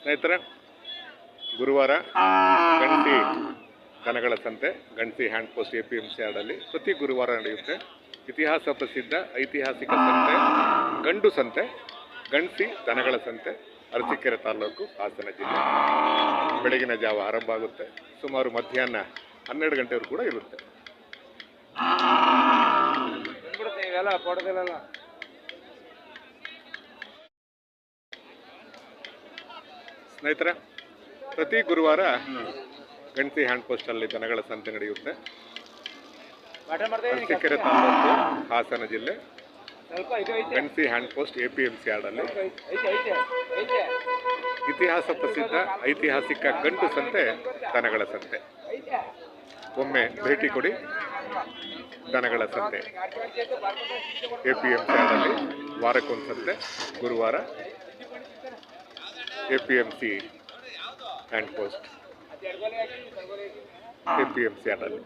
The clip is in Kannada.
ಸ್ನೇಹಿತರೆ, ಗುರುವಾರ ಗಣಸಿ ದನಗಳ ಸಂತೆ ಗಣಸಿ ಹ್ಯಾಂಡ್ ಪೋಸ್ಟ್ APMC ಯಾರ್ಡಲ್ಲಿ ಪ್ರತಿ ಗುರುವಾರ ನಡೆಯುತ್ತೆ. ಇತಿಹಾಸ ಪ್ರಸಿದ್ಧ ಐತಿಹಾಸಿಕ ಸಂತೆ, ಗಂಡು ಸಂತೆ, ಗಣಸಿ ದನಗಳ ಸಂತೆ, ಅರಸೀಕೆರೆ ತಾಲೂಕು, ಹಾಸನ ಜಿಲ್ಲೆ. ಬೆಳಗಿನ ಜಾವ ಆರಂಭ ಆಗುತ್ತೆ, ಸುಮಾರು ಮಧ್ಯಾಹ್ನ 12 ಗಂಟೆವರೆಗೂ ಕೂಡ ಇರುತ್ತೆ. ಸ್ನೇಹಿತರೆ, ಪ್ರತಿ ಗುರುವಾರ ಗಣಸಿ ಹ್ಯಾಂಡ್ ಪೋಸ್ಟಲ್ಲಿ ದನಗಳ ಸಂತೆ ನಡೆಯುತ್ತೆ. ಅರಸೀಕೆರೆ ತಾಲೂಕು, ಹಾಸನ ಜಿಲ್ಲೆ, ಗಣಸಿ ಹ್ಯಾಂಡ್ ಪೋಸ್ಟ್ APMC ಯಾರ್ಡಲ್ಲಿ ಇತಿಹಾಸ ಪ್ರಸಿದ್ಧ ಐತಿಹಾಸಿಕ ಗಂಡು ಸಂತೆ ದನಗಳ ಸಂತೆ. ಒಮ್ಮೆ ಭೇಟಿ ಕೊಡಿ. ದನಗಳ ಸಂತೆ APMC ಯಾರ್ಡಲ್ಲಿ ವಾರಕ್ಕೊಂದು ಸಂತೆ, ಗುರುವಾರ APMC ಹ್ಯಾಂಡ್ ಪೋಸ್ಟ್ APMC ಯಾರ್ಡಲ್ಲಿ.